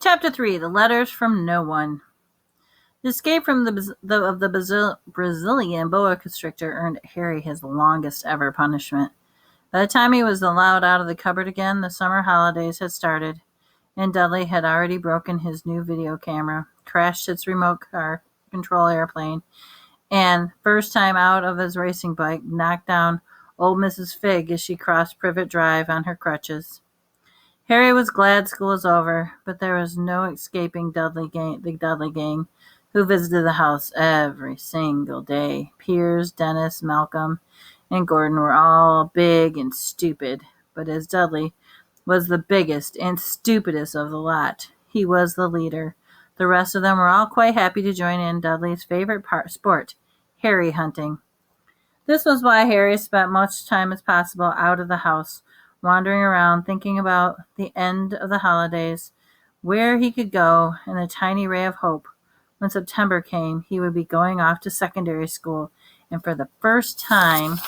Chapter 3, The Letters from No One. The escape from the Brazilian boa constrictor earned Harry his longest ever punishment. By the time he was allowed out of the cupboard again, the summer holidays had started, and Dudley had already broken his new video camera, crashed its remote car control airplane, and, first time out of his racing bike, knocked down old Mrs. Figg as she crossed Privet Drive on her crutches. Harry was glad school was over, but there was no escaping the Dudley gang, who visited the house every single day. Piers, Dennis, Malcolm, and Gordon were all big and stupid, but as Dudley was the biggest and stupidest of the lot, he was the leader. The rest of them were all quite happy to join in Dudley's favorite sport, Harry hunting. This was why Harry spent much time as possible out of the house, wandering around, thinking about the end of the holidays, where he could go, and a tiny ray of hope. When September came, he would be going off to secondary school, and for the first time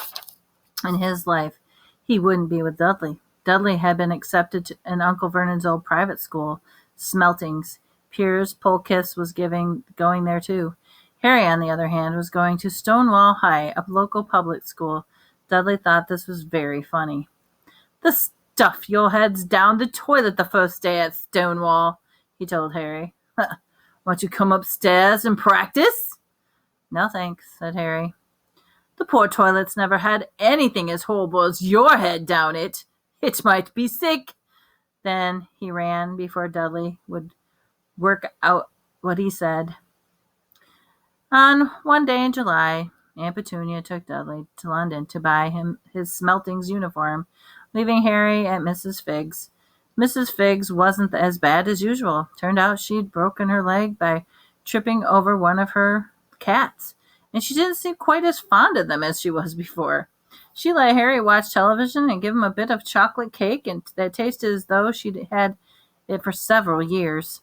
in his life, he wouldn't be with Dudley. Dudley had been accepted in Uncle Vernon's old private school, Smeltings. Piers Polkiss was going there too. Harry, on the other hand, was going to Stonewall High, a local public school. Dudley thought this was very funny. "The stuff you'll heads down the toilet the first day at Stonewall," he told Harry. "Want you come upstairs and practice?" "No, thanks," said Harry. "The poor toilet's never had anything as horrible as your head down it. It might be sick." Then he ran before Dudley would work out what he said. On one day in July, Aunt Petunia took Dudley to London to buy him his Smeltings uniform, leaving Harry at Mrs. Figg's. Mrs. Figg's wasn't as bad as usual. Turned out she'd broken her leg by tripping over one of her cats, and she didn't seem quite as fond of them as she was before. She let Harry watch television and give him a bit of chocolate cake and that tasted as though she'd had it for several years.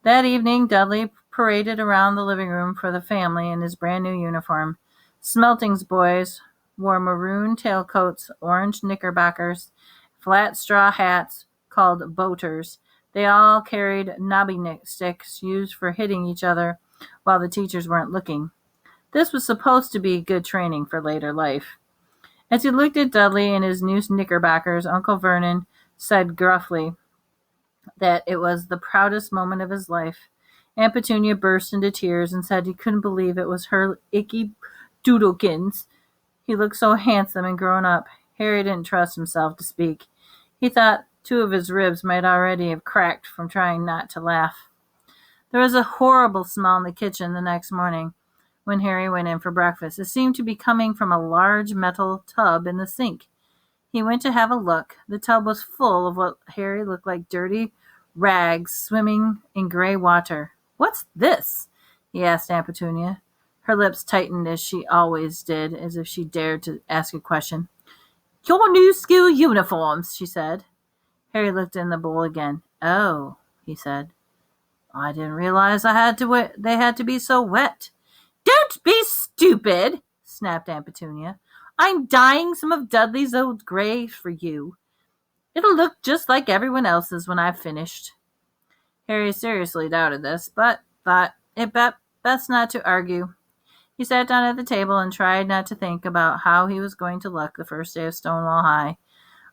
That evening, Dudley paraded around the living room for the family in his brand new uniform. Smeltings boys wore maroon tailcoats, orange knickerbockers, flat straw hats called boaters. They all carried knobby sticks used for hitting each other while the teachers weren't looking. This was supposed to be good training for later life. As he looked at Dudley in his new knickerbockers, Uncle Vernon said gruffly that it was the proudest moment of his life. Aunt Petunia burst into tears and said he couldn't believe it was her icky doodlekins. He looked so handsome and grown up. Harry didn't trust himself to speak. He thought 2 of his ribs might already have cracked from trying not to laugh. There was a horrible smell in the kitchen the next morning when Harry went in for breakfast. It seemed to be coming from a large metal tub in the sink. He went to have a look. The tub was full of what Harry looked like dirty rags swimming in gray water. "What's this?" he asked Aunt Petunia. Her lips tightened as she always did, as if she dared to ask a question. "Your new school uniforms," she said. Harry looked in the bowl again. "Oh," he said. "I didn't realize they had to be so wet." "Don't be stupid," snapped Aunt Petunia. "I'm dyeing some of Dudley's old gray for you. It'll look just like everyone else's when I've finished." Harry seriously doubted this, but thought it best not to argue. He sat down at the table and tried not to think about how he was going to look the first day of Stonewall High,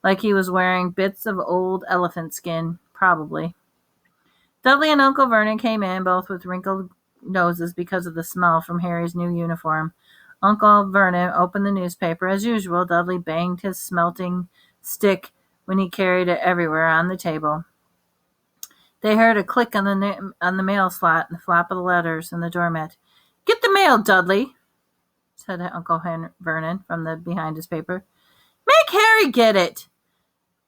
like he was wearing bits of old elephant skin, probably. Dudley and Uncle Vernon came in, both with wrinkled noses because of the smell from Harry's new uniform. Uncle Vernon opened the newspaper. As usual, Dudley banged his smelting stick when he carried it everywhere on the table. They heard a click on the mail slot and the flap of the letters and the doormat. "Get the mail, Dudley," said Uncle Vernon from behind his paper. "Make Harry get it."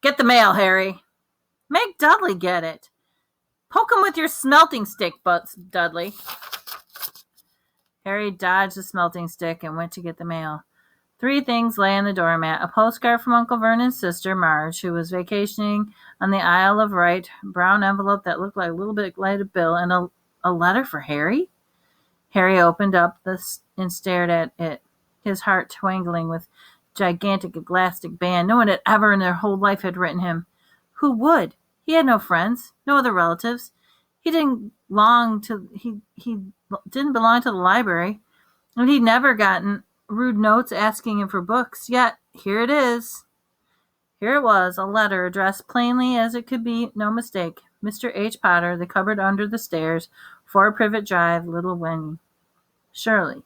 "Get the mail, Harry." "Make Dudley get it." "Poke him with your smelting stick, Dudley." Harry dodged the smelting stick and went to get the mail. 3 things lay on the doormat: a postcard from Uncle Vernon's sister, Marge, who was vacationing on the Isle of Wight, a brown envelope that looked like a little bit lighted bill, and a letter for Harry. Harry opened up and stared at it, his heart twangling with gigantic elastic band. No one had ever in their whole life had written him. Who would? He had no friends, no other relatives. He didn't belong to he didn't belong to the library, and he'd never gotten rude notes asking him for books. Yet here it is. Here it was, a letter addressed plainly as it could be, no mistake. Mr. H. Potter, the cupboard under the stairs, 4 Privet Drive, Little Wenny. Surrey.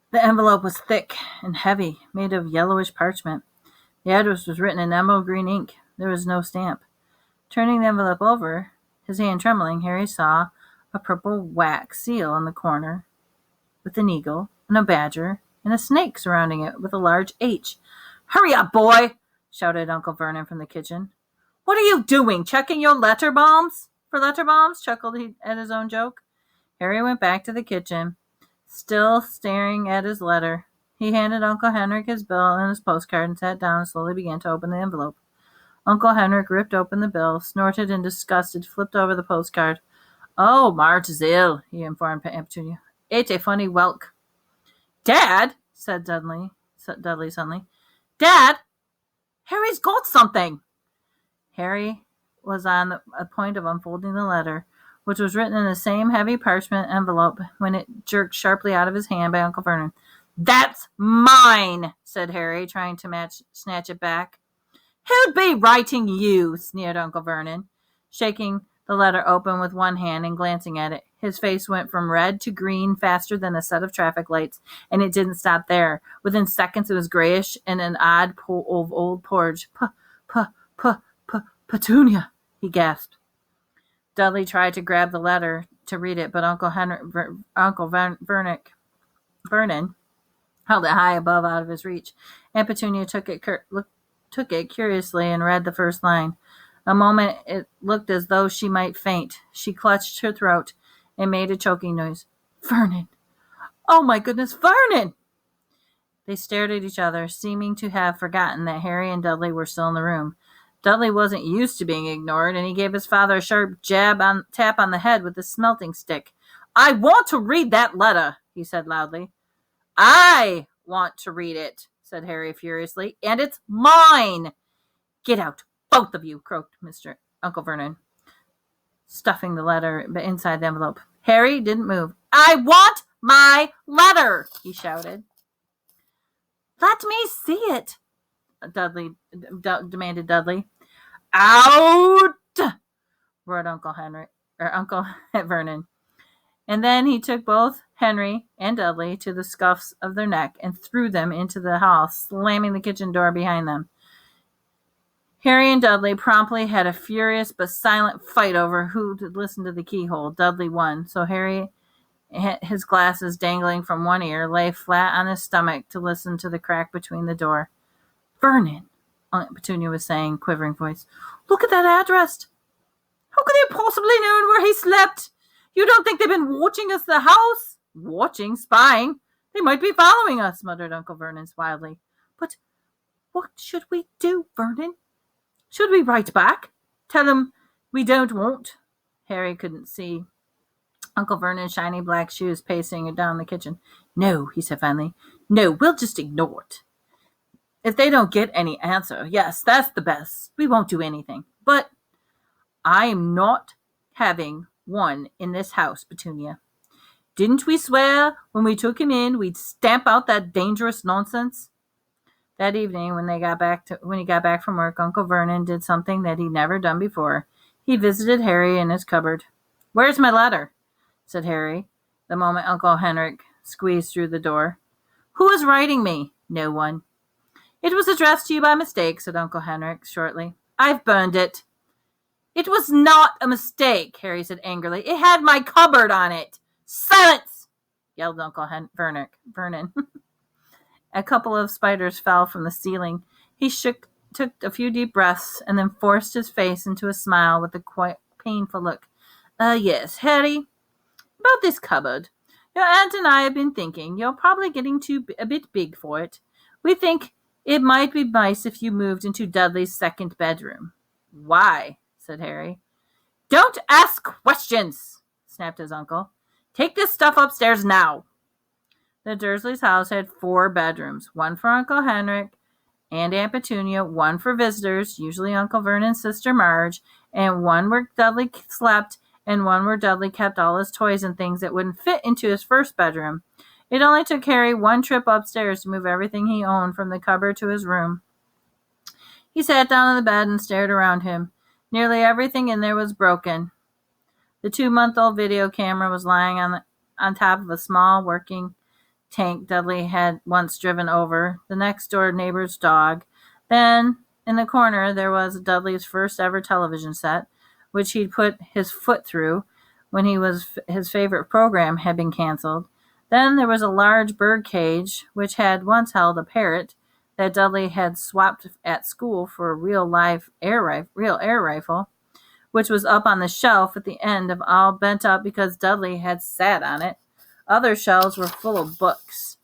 The envelope was thick and heavy, made of yellowish parchment. The address was written in emerald green ink. There was no stamp. Turning the envelope over, his hand trembling, Harry saw a purple wax seal in the corner, with an eagle and a badger and a snake surrounding it with a large H. "Hurry up, boy!" shouted Uncle Vernon from the kitchen. "What are you doing? Checking your letter bombs?" "For letter bombs?" chuckled he at his own joke. Harry went back to the kitchen, still staring at his letter. He handed Uncle Henrik his bill and his postcard and sat down and slowly began to open the envelope. Uncle Henrik ripped open the bill, snorted in disgust, flipped over the postcard. "Oh, Mart is ill," he informed Aunt Petunia. "It's a funny whelk." "Dad," said Dudley suddenly. "Dad, Harry's got something." Harry was on the point of unfolding the letter, which was written in the same heavy parchment envelope, when it jerked sharply out of his hand by Uncle Vernon. "That's mine," said Harry, trying to snatch it back. "Who'd be writing you?" sneered Uncle Vernon, shaking the letter open with one hand and glancing at it. His face went from red to green faster than a set of traffic lights, and it didn't stop there. Within seconds, it was grayish and an odd old porridge. "Petunia," he gasped. Dudley tried to grab the letter to read it, but Uncle Vernon held it high above out of his reach. Aunt Petunia took it curiously and read the first line. A moment it looked as though she might faint. She clutched her throat and made a choking noise. "Vernon! Oh, my goodness, Vernon!" They stared at each other, seeming to have forgotten that Harry and Dudley were still in the room. Dudley wasn't used to being ignored, and he gave his father a sharp tap on the head with his smelting stick. "I want to read that letter," he said loudly. "I want to read it," said Harry furiously, "and it's mine." "Get out, both of you," croaked Uncle Vernon, stuffing the letter inside the envelope. Harry didn't move. "I want my letter," he shouted. "Let me see it," demanded Dudley. "Out!" roared Uncle Vernon. And then he took both Henry and Dudley to the scuffs of their neck and threw them into the hall, slamming the kitchen door behind them. Harry and Dudley promptly had a furious but silent fight over who to listen to the keyhole. Dudley won, so Harry, his glasses dangling from one ear, lay flat on his stomach to listen to the crack between the door. "Vernon," Aunt Petunia was saying, quivering voice, "look at that address. How could they possibly known where he slept? You don't think they've been watching us the house?" "Watching? Spying? They might be following us," muttered Uncle Vernon wildly. "But what should we do, Vernon? Should we write back? Tell them we don't want?" Harry couldn't see Uncle Vernon's shiny black shoes pacing down the kitchen. "No," he said finally. "No, we'll just ignore it. If they don't get any answer, yes, that's the best. We won't do anything. But I'm not having one in this house, Petunia. Didn't we swear when we took him in we'd stamp out that dangerous nonsense?" That evening, when he got back from work, Uncle Vernon did something that he'd never done before. He visited Harry in his cupboard. "Where's my letter?" said Harry, the moment Uncle Henrik squeezed through the door. "Who is writing me?" "No one." "It was addressed to you by mistake," said Uncle Henrik shortly. "I've burned it." "It was not a mistake," Harry said angrily. "It had my cupboard on it." "Silence!" yelled Uncle Vernon. A couple of spiders fell from the ceiling. He took a few deep breaths, and then forced his face into a smile with a quite painful look. "Yes, Harry, about this cupboard. Your aunt and I have been thinking you're probably getting a bit big for it. We think it might be nice if you moved into Dudley's second bedroom." "Why?" said Harry. "Don't ask questions," snapped his uncle. "Take this stuff upstairs now." The Dursleys' house had 4 bedrooms, one for Uncle Henrik and Aunt Petunia, one for visitors, usually Uncle Vernon's sister Marge, and one where Dudley slept, and one where Dudley kept all his toys and things that wouldn't fit into his first bedroom. It only took Harry one trip upstairs to move everything he owned from the cupboard to his room. He sat down on the bed and stared around him. Nearly everything in there was broken. The 2-month-old video camera was lying on top of a small working tank Dudley had once driven over, the next-door neighbor's dog. Then, in the corner, there was Dudley's first-ever television set, which he'd put his foot through when his favorite program had been canceled. Then there was a large bird cage, which had once held a parrot that Dudley had swapped at school for a real air rifle, which was up on the shelf at the end of all bent up because Dudley had sat on it. Other shelves were full of books.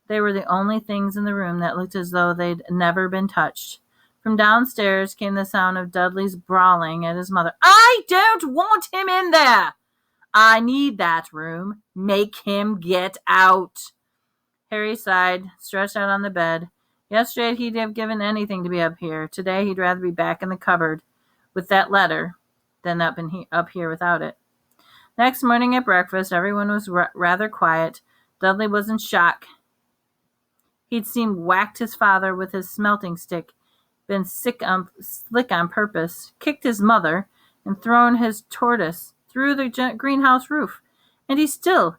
They were the only things in the room that looked as though they'd never been touched. From downstairs came the sound of Dudley's brawling at his mother. "I don't want him in there! I need that room. Make him get out." Harry sighed, stretched out on the bed. Yesterday he'd have given anything to be up here. Today he'd rather be back in the cupboard with that letter than up here without it. Next morning at breakfast, everyone was rather quiet. Dudley was in shock. He'd whacked his father with his smelting stick, been slick on purpose, kicked his mother, and thrown his tortoise through the greenhouse roof, and he still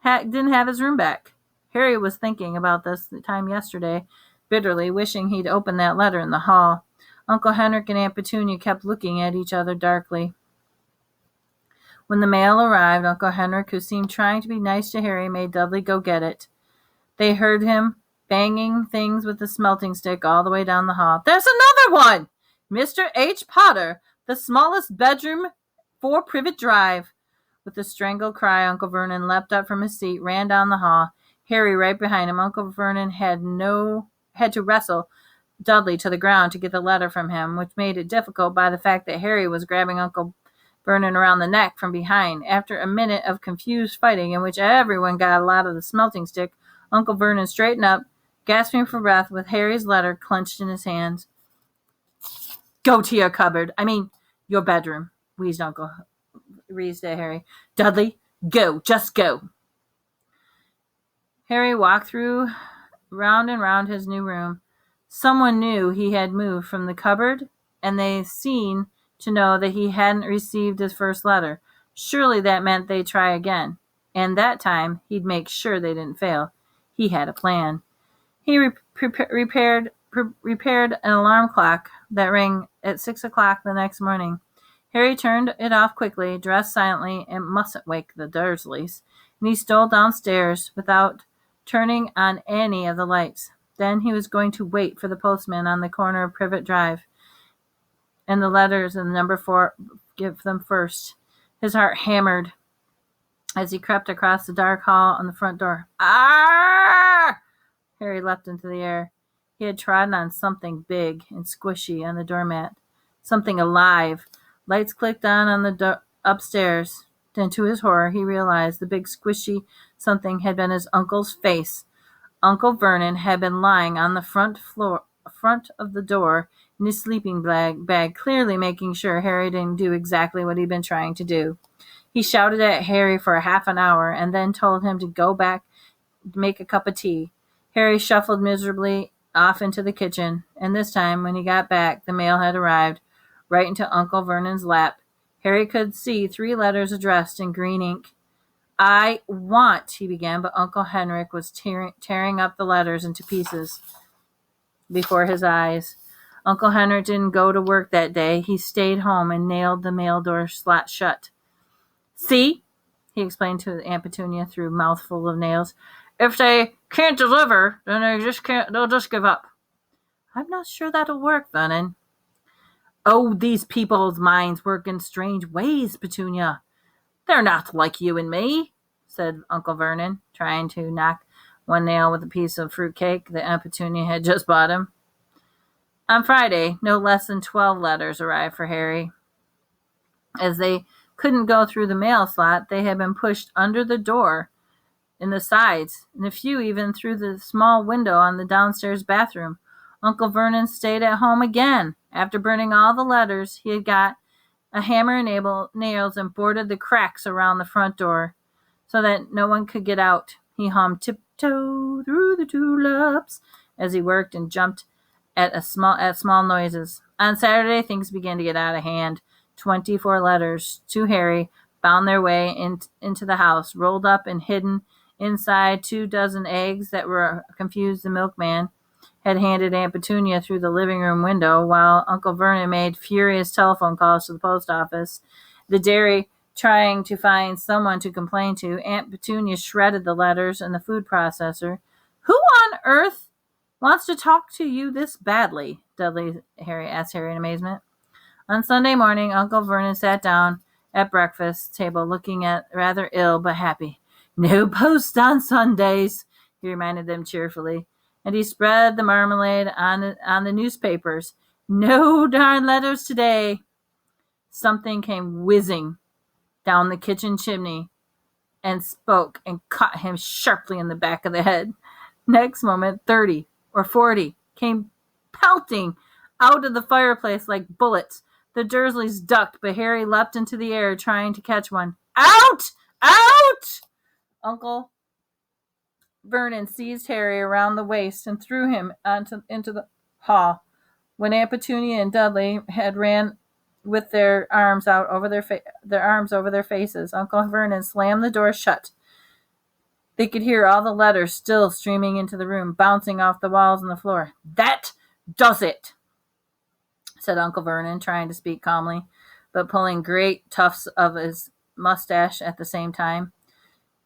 didn't have his room back. Harry was thinking about this time yesterday, bitterly, wishing he'd opened that letter in the hall. Uncle Henrik and Aunt Petunia kept looking at each other darkly. When the mail arrived, Uncle Henrik, who seemed trying to be nice to Harry, made Dudley go get it. They heard him banging things with the smelting stick all the way down the hall. "There's another one! Mr. H. Potter, the smallest bedroom, 4 Privet Drive." With a strangled cry, Uncle Vernon leapt up from his seat, ran down the hall. Harry right behind him. Uncle Vernon had to wrestle Dudley to the ground to get the letter from him, which made it difficult by the fact that Harry was grabbing Uncle Vernon around the neck from behind. After a minute of confused fighting in which everyone got a lot of the smelting stick, Uncle Vernon straightened up, gasping for breath with Harry's letter clenched in his hands. "Go to your cupboard. Your bedroom," wheezed at Harry. "Dudley, go. Just go." Harry walked round and round his new room. Someone knew he had moved from the cupboard, and they seemed to know that he hadn't received his first letter. Surely that meant they'd try again, and that time he'd make sure they didn't fail. He had a plan. He repaired an alarm clock that rang at 6 o'clock the next morning. Harry turned it off quickly, dressed silently, and mustn't wake the Dursleys, and he stole downstairs without turning on any of the lights. Then he was going to wait for the postman on the corner of Privet Drive, and the letters and the number 4, give them first. His heart hammered as he crept across the dark hall on the front door. "Ah!" Harry leapt into the air. He had trodden on something big and squishy on the doormat. Something alive. Lights clicked on the upstairs. Then, to his horror, he realized the big squishy something had been his uncle's face. Uncle Vernon had been lying on the front of the door in his sleeping bag, clearly making sure Harry didn't do exactly what he'd been trying to do. He shouted at Harry for half an hour and then told him to go back to make a cup of tea. Harry shuffled miserably off into the kitchen, and this time, when he got back, the mail had arrived right into Uncle Vernon's lap. Harry could see 3 letters addressed in green ink. "I want," he began, but Uncle Henrik was tearing up the letters into pieces before his eyes. Uncle Henrik didn't go to work that day. He stayed home and nailed the mail door slot shut. "See," he explained to Aunt Petunia through a mouthful of nails, "if they can't deliver, then they'll just give up." "I'm not sure that'll work, Vernon." "Oh, these people's minds work in strange ways, Petunia. They're not like you and me," said Uncle Vernon, trying to knock one nail with a piece of fruitcake that Aunt Petunia had just bought him. On Friday, no less than 12 letters arrived for Harry. As they couldn't go through the mail slot, they had been pushed under the door in the sides, and a few even through the small window on the downstairs bathroom. Uncle Vernon stayed at home again. After burning all the letters, he had got a hammer and nails and boarded the cracks around the front door so that no one could get out. He hummed "Tiptoe Through the Tulips" as he worked and jumped at small noises. On Saturday, things began to get out of hand. 24 letters to Harry found their way into the house, rolled up and hidden inside 24 eggs that were confused the milkman had handed Aunt Petunia through the living room window, while Uncle Vernon made furious telephone calls to the post office. The dairy trying to find someone to complain to. Aunt Petunia shredded the letters in the food processor. "Who on earth wants to talk to you this badly?" asked Harry in amazement. On Sunday morning, Uncle Vernon sat down at breakfast table looking rather ill but happy. "No post on Sundays," he reminded them cheerfully, and he spread the marmalade on the newspapers. "No darn letters today." Something came whizzing down the kitchen chimney and spoke and caught him sharply in the back of the head. Next moment, 30 or 40 came pelting out of the fireplace like bullets. The Dursleys ducked, but Harry leapt into the air, trying to catch one. "Out! Out!" Uncle Vernon seized Harry around the waist and threw him into the hall. When Aunt Petunia and Dudley had ran with their arms out over their faces, Uncle Vernon slammed the door shut. They could hear all the letters still streaming into the room, bouncing off the walls and the floor. "That does it," said Uncle Vernon, trying to speak calmly, but pulling great tufts of his mustache at the same time.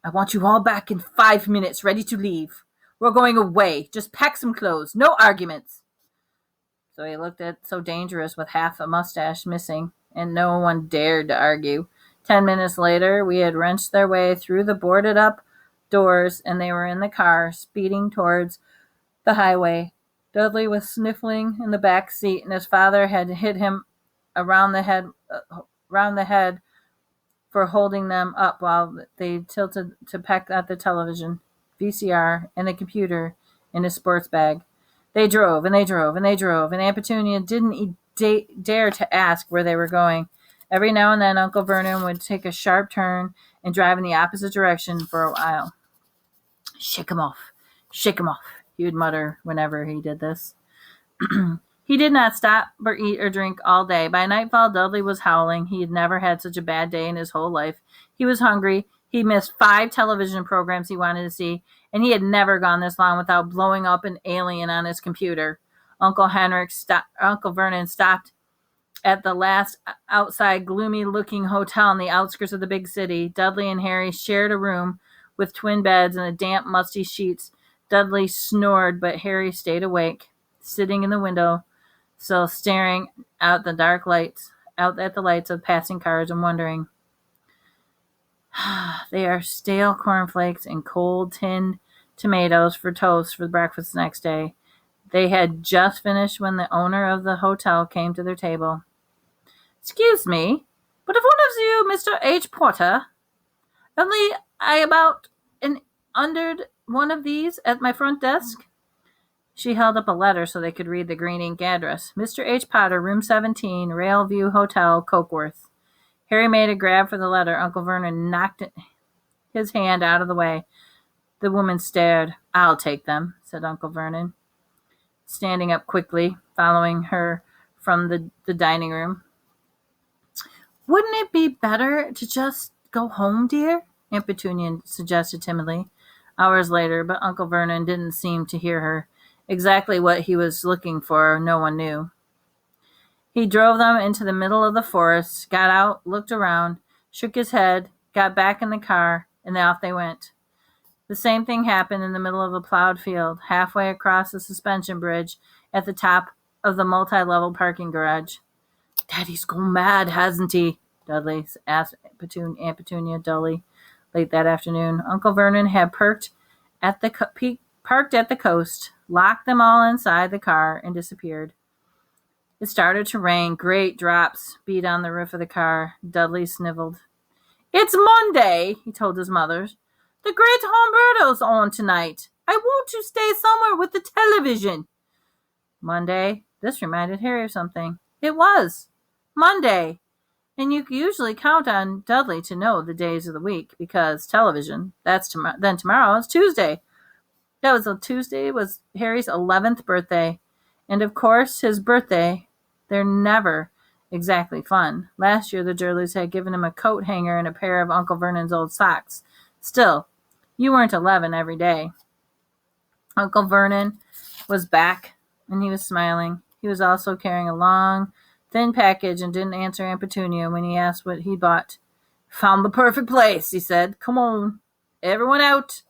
"I want you all back in 5 minutes, ready to leave. We're going away. Just pack some clothes. No arguments." So he looked so dangerous with half a mustache missing, and no one dared to argue. 10 minutes later, we had wrenched their way through the boarded-up doors, and they were in the car, speeding towards the highway. Dudley was sniffling in the back seat, and his father had hit him around the head for holding them up while they tilted to peck at the television, VCR, and the computer in his sports bag. They drove, and they drove, and they drove, and Aunt Petunia didn't dare to ask where they were going. Every now and then, Uncle Vernon would take a sharp turn and drive in the opposite direction for a while. Shake 'em off, he would mutter whenever he did this. He did not stop or eat or drink all day. By nightfall, Dudley was howling. He had never had such a bad day in his whole life. He was hungry. He missed 5 television programs he wanted to see, and he had never gone this long without blowing up an alien on his computer. Uncle Vernon stopped at the last outside gloomy-looking hotel in the outskirts of the big city. Dudley and Harry shared a room with twin beds and damp, musty sheets. Dudley snored, but Harry stayed awake, sitting in the window, still staring out at the lights of passing cars and wondering. They are stale cornflakes and cold tinned tomatoes for toast for breakfast the next day. They had just finished when the owner of the hotel came to their table. "Excuse me, but if one of you, Mr. H. Porter, only I about an under one of these at my front desk?" She held up a letter so they could read the green ink address. "Mr. H. Potter, room 17, Railview Hotel, Cokeworth." Harry made a grab for the letter. Uncle Vernon knocked his hand out of the way. The woman stared. "I'll take them," said Uncle Vernon, standing up quickly, following her from the dining room. "Wouldn't it be better to just go home, dear?" Aunt Petunia suggested timidly. Hours later, but Uncle Vernon didn't seem to hear her. Exactly what he was looking for, no one knew. He drove them into the middle of the forest, got out, looked around, shook his head, got back in the car, and off they went. The same thing happened in the middle of a plowed field, halfway across the suspension bridge at the top of the multi-level parking garage. "Daddy's gone mad, hasn't he?" Dudley asked Aunt Petunia dully late that afternoon. Uncle Vernon had parked at the coast, locked them all inside the car, and disappeared. It started to rain. Great drops beat on the roof of the car. Dudley sniveled. "It's Monday," he told his mother. "The Great Humberto's on tonight. I want to stay somewhere with the television." Monday. This reminded Harry of something. It was Monday. And you usually count on Dudley to know the days of the week because television. That's tomorrow. Then tomorrow is Tuesday. That was a Tuesday. Was Harry's 11th birthday, and of course his birthday. They're never exactly fun. Last year the Durleys had given him a coat hanger and a pair of Uncle Vernon's old socks. Still, you weren't 11 every day. Uncle Vernon was back, and he was smiling. He was also carrying a long, thin package and didn't answer Aunt Petunia when he asked what he bought. Found the perfect place, he said. Come on, everyone out.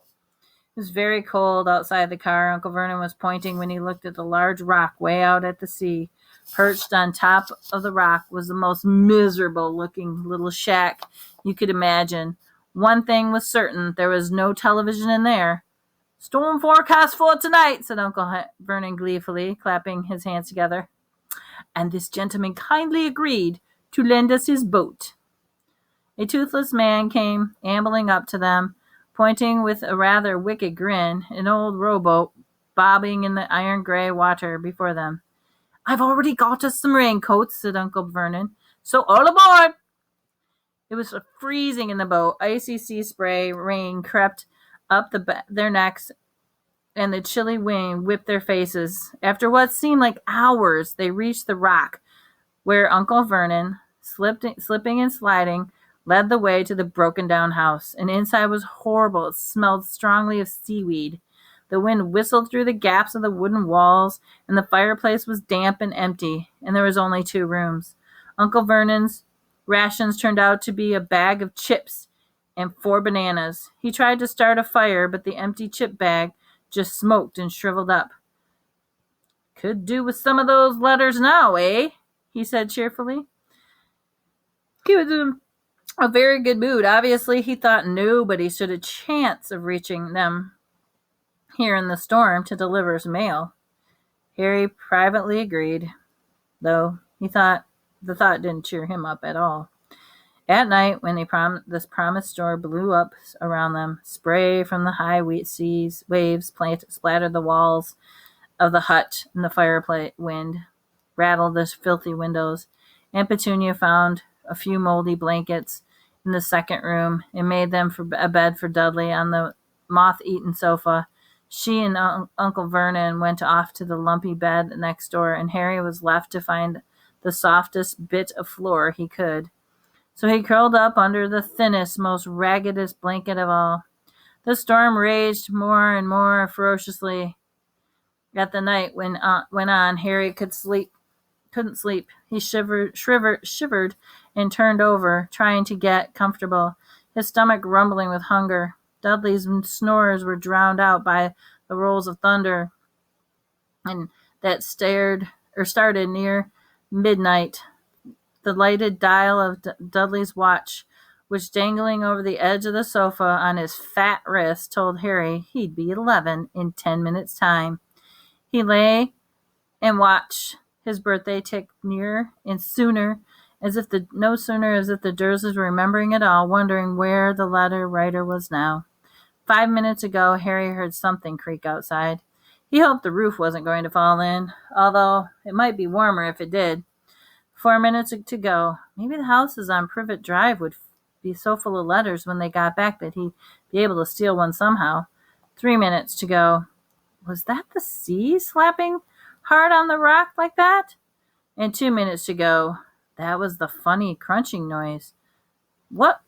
It was very cold outside the car. Uncle Vernon was pointing when he looked at the large rock way out at the sea. Perched on top of the rock was the most miserable-looking little shack you could imagine. One thing was certain, there was no television in there. Storm forecast for tonight, said Uncle Vernon gleefully, clapping his hands together. And this gentleman kindly agreed to lend us his boat. A toothless man came ambling up to them, pointing with a rather wicked grin, an old rowboat bobbing in the iron-gray water before them. I've already got us some raincoats, said Uncle Vernon, so all aboard! It was freezing in the boat. Icy sea spray rain crept up their necks, and the chilly wind whipped their faces. After what seemed like hours, they reached the rock, where Uncle Vernon, slipping and sliding, led the way to the broken-down house. And inside was horrible. It smelled strongly of seaweed. The wind whistled through the gaps of the wooden walls, and the fireplace was damp and empty, and there was only 2 rooms. Uncle Vernon's rations turned out to be a bag of chips and 4 bananas. He tried to start a fire, but the empty chip bag just smoked and shriveled up. Could do with some of those letters now, eh? He said cheerfully. He was in a very good mood. Obviously, he thought nobody stood a chance of reaching them here in the storm to deliver his mail. Harry privately agreed, though the thought didn't cheer him up at all. At night, when this promised storm blew up around them, spray from the high waves splattered the walls of the hut, and the fireplace wind rattled the filthy windows. Aunt Petunia found a few moldy blankets in the second room and made them for a bed for Dudley on the moth-eaten sofa. She and Uncle Vernon went off to the lumpy bed next door, and Harry was left to find the softest bit of floor he could. So he curled up under the thinnest, most raggedest blanket of all. The storm raged more and more ferociously. At the night went on, Harry couldn't sleep. He shivered and turned over, trying to get comfortable, his stomach rumbling with hunger. Dudley's snores were drowned out by the rolls of thunder, and that started near midnight. The lighted dial of Dudley's watch, which dangling over the edge of the sofa on his fat wrist, told Harry he'd be 11 in 10 minutes' time. He lay and watched his birthday tick nearer and sooner, no sooner as if the Dursleys were remembering it all, wondering where the letter writer was now. 5 minutes ago, Harry heard something creak outside. He hoped the roof wasn't going to fall in, although it might be warmer if it did. 4 minutes to go. Maybe the houses on Privet Drive would be so full of letters when they got back that he'd be able to steal one somehow. 3 minutes to go. Was that the sea slapping hard on the rock like that? And 2 minutes to go. That was the funny crunching noise. What?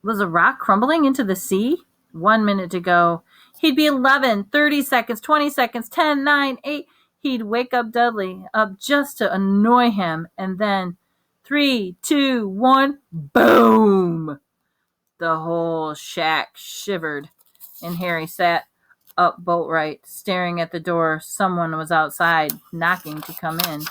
Was a rock crumbling into the sea? 1 minute to go. He'd be 11, 30 seconds, 20 seconds, 10, 9, 8. He'd wake up Dudley up just to annoy him. And then 3, 2, 1, boom! The whole shack shivered, and Harry sat up bolt right, staring at the door. Someone was outside, knocking to come in.